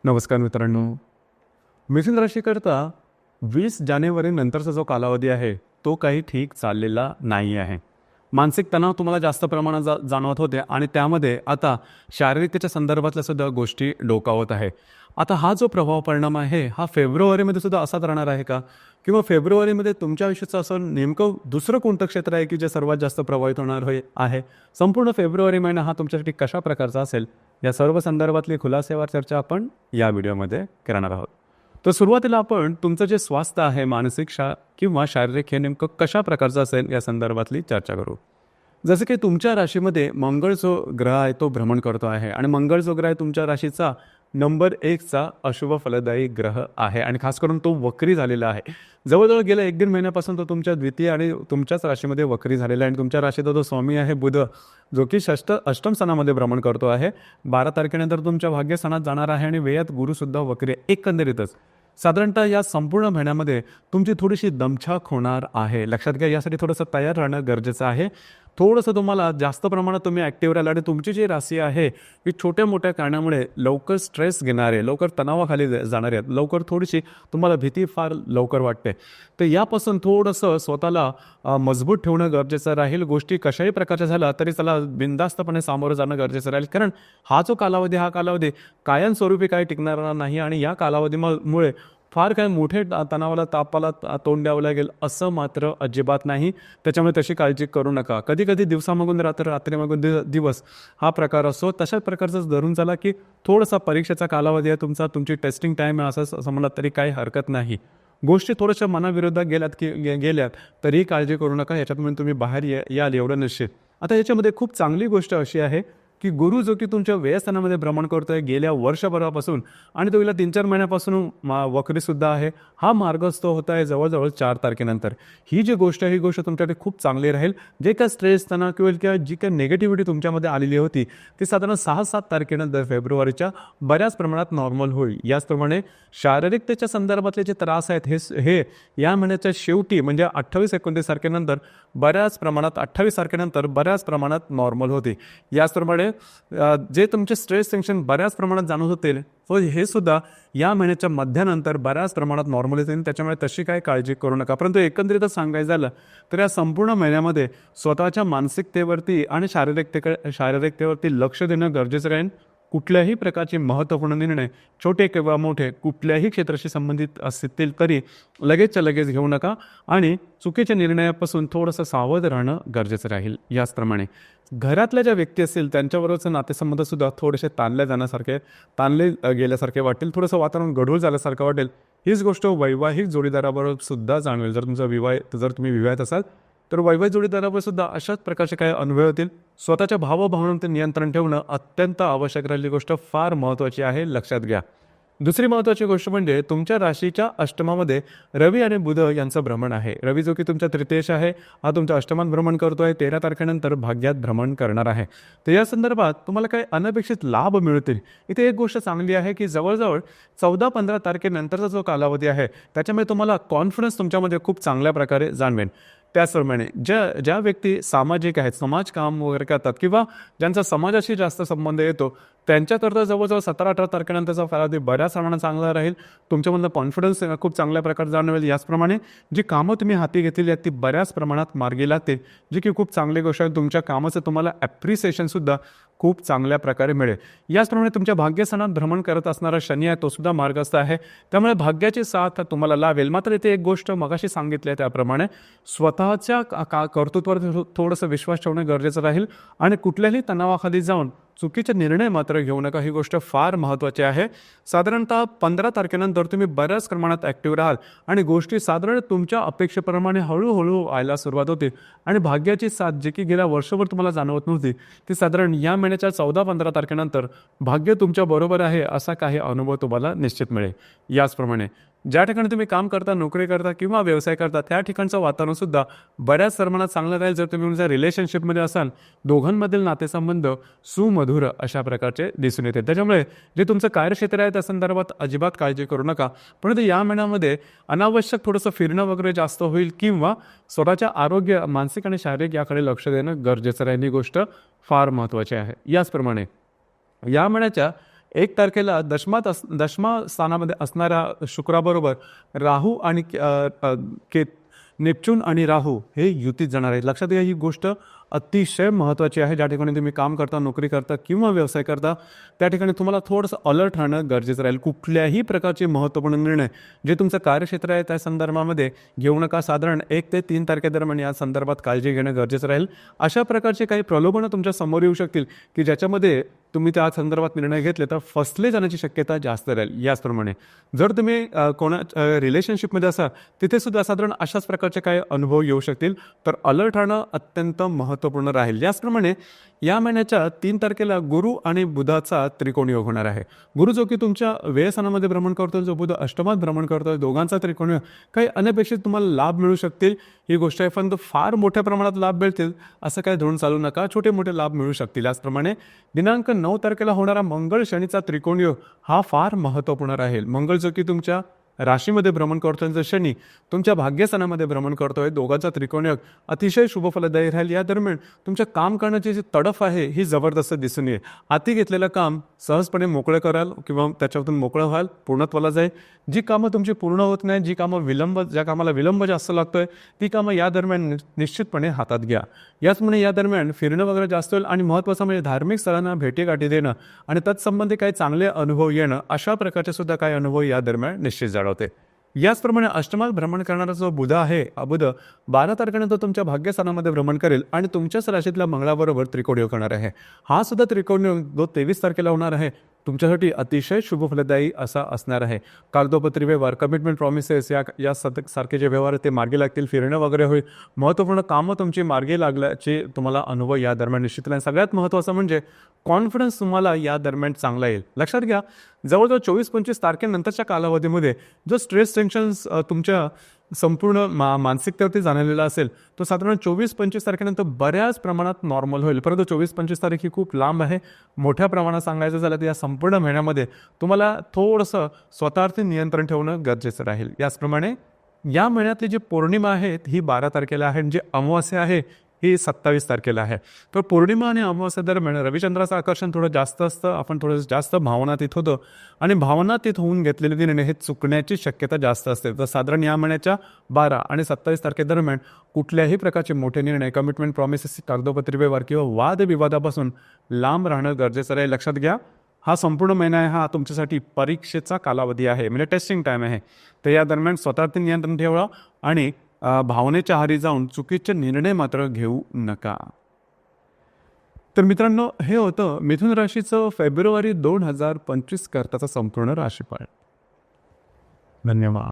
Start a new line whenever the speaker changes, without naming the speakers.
नमस्कार मित्रांनो. मिथुन राशीकरता 20 जानेवारी नंतरचा जो कालावधी आहे तो काही ठीक चाललेला नाही आहे. मानसिक तणाव तुम्हाला जास्त प्रमाणात जाणवत होते आणि त्यामध्ये आता शारीरिकतेच्या संदर्भातल्या सुद्धा गोष्टी डोकावत आहे. आता हा जो प्रभाव परिणाम आहे हा फेब्रुवारीमध्ये सुद्धा असाच राहणार आहे का? किंवा फेब्रुवारीमध्ये तुमच्या आयुष्याचं असं नेमकं दुसरं कोणतं क्षेत्र आहे की जे सर्वात जास्त प्रभावित होणार आहे? संपूर्ण फेब्रुवारी महिना हा तुमच्यासाठी कशा प्रकारचा असेल, या सर्व संदर्भातली खुलासेवार चर्चा आपण या व्हिडिओमध्ये करणार आहोत. तर सुरुवातीला आपण तुमचं जे स्वास्थ्य आहे मानसिक किंवा शारीरिक हे नेमकं कशा प्रकारचं असेल या संदर्भातली चर्चा करू. जसं की तुमच्या राशीमध्ये मंगळ जो ग्रह आहे तो भ्रमण करतो आहे आणि मंगळ जो ग्रह आहे तुमच्या राशीचा नंबर 1चा अशुभ फलदायी ग्रह आहे आणि खास करून तो वक्री झालेला आहे. जवळजवळ गेल्या 1-1.5 महिन्यापासून तो तुमच्या द्वितीय आणि तुमच्याच राशीमध्ये वक्री झालेला आहे आणि तुमच्या राशीचा जो स्वामी आहे बुध, जो की अष्टम स्थानामध्ये भ्रमण करतो आहे. 12 तारखेनंतर तुमच्या भाग्यस्थानात जाणार आहे आणि वेळात गुरुसुद्धा वक्री आहे. एकंदरीतच साधारणतः या संपूर्ण महिन्यामध्ये तुमची थोडीशी दमछाक होणार आहे. लक्षात घ्या, यासाठी थोडंसं तयार राहणं गरजेचं आहे. थोडंसं तुम्हाला जास्त प्रमाणात तुम्ही ॲक्टिव्ह राहिला आणि तुमची जी राशी आहे ही छोट्या मोठ्या कारणामुळे लवकर स्ट्रेस घेणारे, लवकर तणावाखाली जाणारे आहेत, लवकर थोडीशी तुम्हाला भीती फार लवकर वाटते. तर यापासून थोडंसं स्वतःला मजबूत ठेवणं गरजेचं राहील. गोष्टी कशाही प्रकारच्या झाल्या तरी त्याला बिनधास्तपणे सामोरं जाणं गरजेचं राहील, कारण हा कालावधी कायमस्वरूपी काही टिकणारा नाही आणि या कालावधीमुळे फार काय मोठे तणावाला तापाला तोंड द्यावं लागेल असं मात्र अजिबात नाही. त्याच्यामुळे तशी काळजी करू नका. कधी कधी दिवसामागून रात्रीमागून दिवस हा प्रकार असतो. तशाच प्रकारचं धरून चला की थोडासा परीक्षेचा कालावधी आहे तुमचा, तुमची टेस्टिंग टाईम आहे असं समजलं तरी काही हरकत नाही. गोष्टी थोड्याशा मनाविरोधात गेल्यात तरीही काळजी करू नका. याच्यातून तुम्ही बाहेर याल एवढं निश्चित. आता याच्यामध्ये खूप चांगली गोष्ट अशी आहे की गुरु जो की तुमच्या व्ययस्थानामध्ये भ्रमण करतोय गेल्या वर्षभरापासून आणि तो गेल्या 3-4 महिन्यापासून वक्रीसुद्धा आहे. हा मार्गस्थ होत आहे जवळजवळ 4 तारखेनंतर. ही जी गोष्ट आहे ही गोष्ट तुमच्यासाठी खूप चांगली राहील. जे काय स्ट्रेस तणाव किंवा जी काय निगेटिव्हिटी तुमच्यामध्ये आलेली होती ती साधारण 6-7 तारखेनंतर फेब्रुवारीच्या बऱ्याच प्रमाणात नॉर्मल होईल. याचप्रमाणे शारीरिकतेच्या संदर्भातले जे त्रास आहेत हे या महिन्याच्या शेवटी म्हणजे 28-29 तारखेनंतर बऱ्याच प्रमाणात नॉर्मल होते. याचप्रमाणे जे तुमचे स्ट्रेस टेन्शन बऱ्याच प्रमाणात जाणवत होते हे सुद्धा या महिन्याच्या मध्यानंतर बऱ्याच प्रमाणात नॉर्मल येतील. त्याच्यामुळे तशी काही काळजी करू नका. परंतु एकंदरीतच सांगायचं झालं तर या संपूर्ण महिन्यामध्ये स्वतःच्या मानसिकतेवरती आणि शारीरिकतेवरती लक्ष देणं गरजेचं राहील. कुठल्याही प्रकारचे महत्त्वपूर्ण निर्णय छोटे किंवा मोठे कुठल्याही क्षेत्राशी संबंधित असतील तरी लगेचच्या लगेच घेऊ नका आणि चुकीच्या निर्णयापासून थोडंसं सावध राहणं गरजेचं राहील. याचप्रमाणे घरातल्या ज्या व्यक्ती असतील त्यांच्याबरोबरचे नातेसंबंधसुद्धा थोडेसे ताणले गेल्यासारखे वाटेल, थोडंसं वातावरण गढूळ झाल्यासारखं वाटेल. हीच गोष्ट वैवाहिक जोडीदाराबरोबर सुद्धा जाणवेल. जर तुम्ही विवाहित असाल तर वैवाहिक जोडीदारावर सुद्धा अशाच प्रकारचे काही अनुभव होतील. स्वतःच्या भावभावनांवर नियंत्रण ठेवणं अत्यंत आवश्यक राहिलेली गोष्ट फार महत्त्वाची आहे, लक्षात घ्या. दुसरी महत्त्वाची गोष्ट म्हणजे तुमच्या राशीच्या अष्टमामध्ये रवी आणि बुध यांचं भ्रमण आहे. रवी जो की तुमच्या तृतीयेश आहे हा तुमच्या अष्टमात भ्रमण करतो आहे. 13 तारखेनंतर भाग्यात भ्रमण करणार आहे. तर या संदर्भात तुम्हाला काही अनपेक्षित लाभ मिळतील. इथे एक गोष्ट चांगली आहे की जवळजवळ 14-15 तारखेनंतरचा जो कालावधी आहे त्याच्यामुळे तुम्हाला कॉन्फिडन्स तुमच्यामध्ये खूप चांगल्या प्रकारे जाणवेल. त्याचप्रमाणे ज्या व्यक्ती सामाजिक आहेत, समाजकाम वगैरे करतात किंवा ज्यांचा समाजाशी जास्त संबंध येतो त्यांच्याकरता जवळजवळ 17-18 तारखेनंतरचा कालावधी बऱ्याच प्रमाणात चांगला राहील. तुमच्यामधलं कॉन्फिडन्स खूप चांगल्या प्रकारे जाणवेल. याचप्रमाणे जी कामं तुम्ही हाती घेतलेली आहेत ती बऱ्याच प्रमाणात मार्गी लागतील, जी की खूप चांगली गोष्ट आहे. तुमच्या कामाचं तुम्हाला ॲप्रिसिएशनसुद्धा खूप चांगल्या प्रकारे मिळेल. याचप्रमाणे तुमच्या भाग्यस्थानात भ्रमण करत असणारा शनी आहे तो सुद्धा मार्गस्थ आहे. त्यामुळे भाग्याची साथ तुम्हाला लाभेल. मात्र इथे एक गोष्ट मगाशी सांगितली आहे त्याप्रमाणे स्वतःच्या कर्तृत्वावर थोडंसं विश्वास ठेवणं गरजेचं राहील आणि कुठल्याही तणावाखाली जाऊन चुकीचे निर्णय मात्र घेऊ नका. ही गोष्ट फार महत्त्वाची आहे. साधारणतः 15 तारखेनंतर तुम्ही बऱ्याच प्रमाणात ॲक्टिव्ह राहाल आणि गोष्टी साधारण तुमच्या अपेक्षेप्रमाणे हळूहळू व्हायला सुरुवात होते आणि भाग्याची साथ जी की गेल्या वर्षभर तुम्हाला जाणवत नव्हती ती साधारण या महिन्याच्या 14-15 तारखेनंतर भाग्य तुमच्या बरोबर आहे असा काही अनुभव तुम्हाला निश्चित मिळेल. याचप्रमाणे ज्या ठिकाणी तुम्ही काम करता, नोकरी करता किंवा व्यवसाय करता त्या ठिकाणचं वातावरणसुद्धा बऱ्याच प्रमाणात चांगलं राहील. जर तुम्ही तुमच्या रिलेशनशिपमध्ये असाल दोघांमधील नातेसंबंध सुमधुर अशा प्रकारचे दिसून येते. त्याच्यामुळे जे तुमचं कार्यक्षेत्र आहे त्या संदर्भात अजिबात काळजी करू नका. परंतु या महिन्यामध्ये अनावश्यक थोडंसं फिरणं वगैरे जास्त होईल किंवा स्वतःच्या आरोग्य मानसिक आणि शारीरिक याकडे लक्ष देणं गरजेचं राहील. ही गोष्ट फार महत्त्वाची आहे. याचप्रमाणे या महिन्याच्या 1 तारखेला दशमा स्थानामध्ये असणाऱ्या शुक्राबरोबर राहू आणि नेपच्यून आणि राहू हे युतीत जाणार आहेत. लक्षात घ्या, ही गोष्ट अतिशय महत्त्वाची आहे. ज्या ठिकाणी तुम्ही काम करता, नोकरी करता किंवा व्यवसाय करता, त्या ठिकाणी तुम्हाला थोडंसं अलर्ट राहणं गरजेचं राहील. कुठल्याही प्रकारचे महत्त्वपूर्ण निर्णय जे तुमचं कार्यक्षेत्र आहे त्या संदर्भामध्ये घेऊ नका. साधारण 1 ते 3 तारखेदरम्यान या संदर्भात काळजी घेणं गरजेचं राहील. अशा प्रकारचे काही प्रलोभनं तुमच्या समोर येऊ शकतील की ज्याच्यामध्ये तुम्ही त्या संदर्भात निर्णय घेतले तर फसले जाण्याची शक्यता जास्त राहील. याचप्रमाणे जर तुम्ही रिलेशनशिपमध्ये असाल तिथे सुद्धा साधारण अशाच प्रकारचे काही अनुभव येऊ शकतील. तर अलर्ट राहणं अत्यंत महत्त्वपूर्ण राहील. याचप्रमाणे या महिन्याच्या 3 तारखेला गुरु आणि बुधाचा त्रिकोण योग होणार आहे. गुरु जो की तुमच्या व्ययस्थानामध्ये भ्रमण करतोय, जो बुध अष्टमात भ्रमण करतोय, दोघांचा त्रिकोण योग, काही अनपेक्षित तुम्हाला लाभ मिळू शकतील. ही गोष्ट आहे, पण फार मोठ्या प्रमाणात लाभ मिळतील असं काही धरून चालू नका. छोटे मोठे लाभ मिळू शकतील. याचप्रमाणे दिनांक 9 तारखेला होणारा मंगळ शनीचा त्रिकोण योग हा फार महत्त्वपूर्ण राहील. मंगळ जो की तुमच्या राशीमध्ये भ्रमण करतोय, जर शनी तुमच्या भाग्यस्थानामध्ये भ्रमण करतोय, दोघांचा त्रिकोण योग अतिशय शुभफलदायी राहील. या दरम्यान तुमच्या काम करण्याची जी तडफ आहे ही जबरदस्त दिसून येईल. हाती घेतलेलं काम सहजपणे मोकळं कराल किंवा त्याच्यातून मोकळं व्हाल, पूर्णत्वाला जाईल. जी कामं तुमची पूर्ण होत नाही, ज्या कामाला विलंब जास्त लागतोय, ती कामं या दरम्यान निश्चितपणे हातात घ्या. याचमुळे या दरम्यान फिरणं वगैरे जास्त होईल आणि महत्त्वाचं म्हणजे धार्मिक स्थळांना भेटीगाठी देणं आणि तत्संबंधी काही चांगले अनुभव येणं, अशा प्रकारचे सुद्धा काही अनुभव या दरम्यान निश्चित जाणवते. याचप्रमाणे अष्टमात भ्रमण करणारा जो बुध आहे, बुध 12 तारखेनंतर तुमच्या भाग्यस्थानामध्ये भ्रमण करेल आणि तुमच्याच राशीतल्या मंगळाबरोबर त्रिकोण योग करणार आहे. हा सुद्धा त्रिकोण योग जो 23 तारखेला होणार आहे तुमच्यासाठी अतिशय शुभफलदायी असा असणार आहे. कागदोपत्री व्यवहार, कमिटमेंट, प्रॉमिसेस या सारखे जे व्यवहार ते मार्गी लागतील. फिरणं वगैरे होईल. महत्त्वपूर्ण कामं तुमची मार्गी लागल्याचे तुम्हाला अनुभव या दरम्यान निश्चित राहील. सगळ्यात महत्त्वाचं म्हणजे कॉन्फिडन्स तुम्हाला या दरम्यान चांगला येईल. लक्षात घ्या, जवळजवळ 24-25 तारखेनंतरच्या कालावधीमध्ये जो स्ट्रेस टेन्शन्स तुमच्या संपूर्ण मानसिकतेवरती जाणवलेला असेल तो साधारण 24-25 तारखेनंतर बऱ्याच प्रमाणात नॉर्मल होईल. परंतु 24-25 तारीख ही खूप लांब आहे. मोठ्या प्रमाणात सांगायचं झालं तर या संपूर्ण महिन्यामध्ये तुम्हाला थोडंसं स्वतःवरती नियंत्रण ठेवणं गरजेचं राहील. याचप्रमाणे या महिन्यातली जी पौर्णिमा आहे ही 12 तारखेला आहे आणि जी अमावास्या आहे ही 27 तारखेला आहे. तर पौर्णिमा आणि अमावस्या दरम्यान रविचंद्राचं आकर्षण थोडं जास्त असतं. आपण थोडं जास्त भावनातीत होतो आणि भावनातीत होऊन घेतलेले निर्णय हे चुकण्याची शक्यता जास्त असते. तर साधारण या महिन्याच्या 12 आणि 27 तारखेदरम्यान कुठल्याही प्रकारचे मोठे निर्णय, कमिटमेंट, प्रॉमिसेस, कागदोपत्री व्यवहार किंवा वादविवादापासून लांब राहणं गरजेचं आहे. लक्षात घ्या, हा संपूर्ण महिना आहे हा तुमच्यासाठी परीक्षेचा कालावधी आहे, म्हणजे टेस्टिंग टाईम आहे. तर या दरम्यान स्वतःवरती नियंत्रण ठेवा आणि भावनेच्या आहारी जाऊन चुकीचे निर्णय मात्र घेऊ नका. तर मित्रांनो, हे होतं मिथुन राशीचं फेब्रुवारी 2025 करताचं संपूर्ण राशीफळ. धन्यवाद.